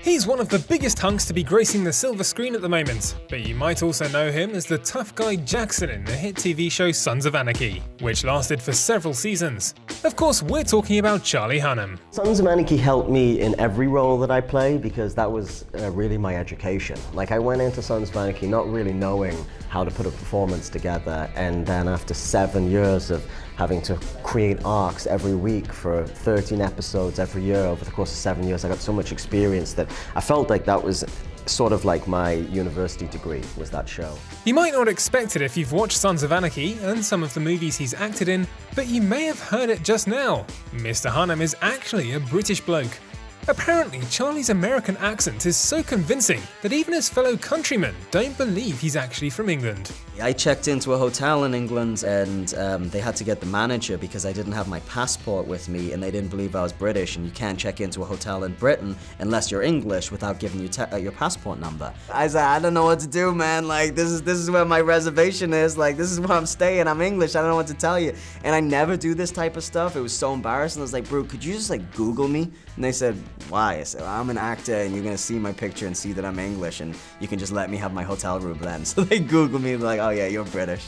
He's one of the biggest hunks to be gracing the silver screen at the moment, but you might also know him as the tough guy Jackson in the hit TV show Sons of Anarchy, which lasted for several seasons. Of course, we're talking about Charlie Hunnam. Sons of Anarchy helped me in every role that I play because that was really my education. Like, I went into Sons of Anarchy not really knowing how to put a performance together, and then after 7 years of having to create arcs every week for 13 episodes every year over the course of 7 years, I got so much experience that I felt like that was sort of like my university degree, was that show. You might not expect it if you've watched Sons of Anarchy and some of the movies he's acted in, but you may have heard it just now. Mr. Hunnam is actually a British bloke. Apparently, Charlie's American accent is so convincing that even his fellow countrymen don't believe he's actually from England. I checked into a hotel in England and they had to get the manager because I didn't have my passport with me and they didn't believe I was British, and you can't check into a hotel in Britain unless you're English without giving you your passport number. I said, I don't know what to do, man. Like, this is where my reservation is. Like, this is where I'm staying. I'm English. I don't know what to tell you. And I never do this type of stuff. It was so embarrassing. I was like, bro, could you just like Google me? And they said, why? I said, well, I'm an actor and you're gonna see my picture and see that I'm English and you can just let me have my hotel room then. So they Googled me and they're like, oh yeah, you're British.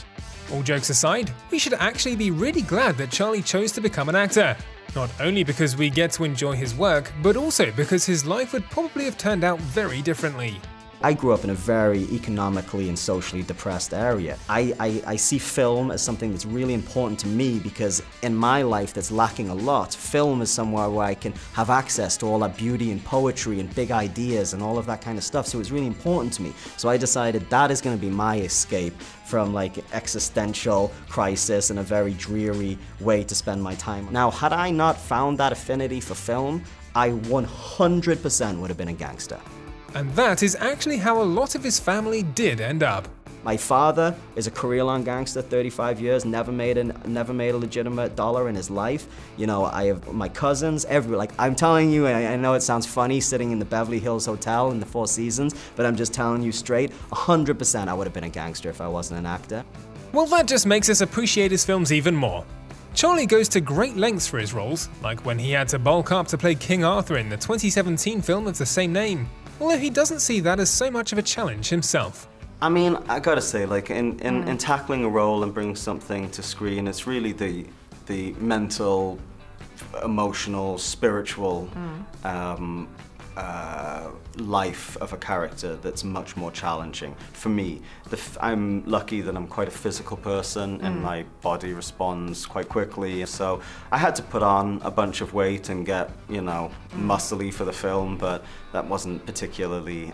All jokes aside, we should actually be really glad that Charlie chose to become an actor. Not only because we get to enjoy his work, but also because his life would probably have turned out very differently. I grew up in a very economically and socially depressed area. I see film as something that's really important to me because in my life that's lacking a lot. Film is somewhere where I can have access to all that beauty and poetry and big ideas and all of that kind of stuff, so it's really important to me. So I decided that is going to be my escape from like existential crisis and a very dreary way to spend my time. Now, had I not found that affinity for film, I 100% would have been a gangster. And that is actually how a lot of his family did end up. My father is a career-long gangster, 35 years, never made a legitimate dollar in his life. You know, I have my cousins, like I'm telling you, I know it sounds funny sitting in the Beverly Hills Hotel in the Four Seasons, but I'm just telling you straight, 100% I would have been a gangster if I wasn't an actor. Well, that just makes us appreciate his films even more. Charlie goes to great lengths for his roles, like when he had to bulk up to play King Arthur in the 2017 film of the same name. Although he doesn't see that as so much of a challenge himself. I mean, I gotta say, like, in tackling a role and bringing something to screen, it's really the mental, emotional, spiritual life of a character that's much more challenging for me. I'm lucky that I'm quite a physical person and my body responds quite quickly, so I had to put on a bunch of weight and get, you know, muscly for the film, but that wasn't particularly,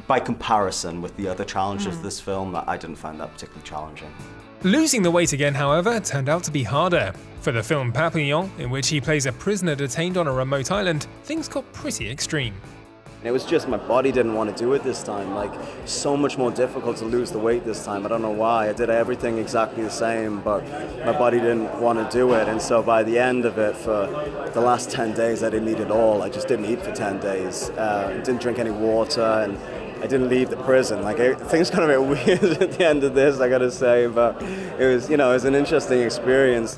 by comparison with the other challenges of this film, I didn't find that particularly challenging. Losing the weight again, however, turned out to be harder. For the film Papillon, in which he plays a prisoner detained on a remote island, things got pretty extreme. It was just my body didn't want to do it this time. Like, so much more difficult to lose the weight this time. I don't know why. I did everything exactly the same, but my body didn't want to do it. And so by the end of it, for the last 10 days, I didn't eat at all. I just didn't eat for 10 days. Didn't drink any water, and I didn't leave the prison. Like, things got a bit weird at the end of this, I gotta say, but it was, you know, it was an interesting experience.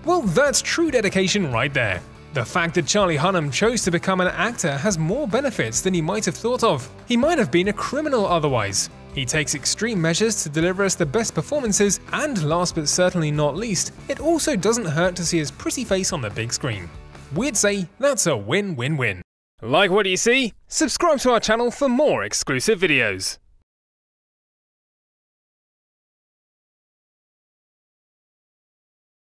Well, that's true dedication right there. The fact that Charlie Hunnam chose to become an actor has more benefits than he might have thought of. He might have been a criminal otherwise. He takes extreme measures to deliver us the best performances, and last but certainly not least, it also doesn't hurt to see his pretty face on the big screen. We'd say that's a win-win-win. Like what you see? Subscribe to our channel for more exclusive videos.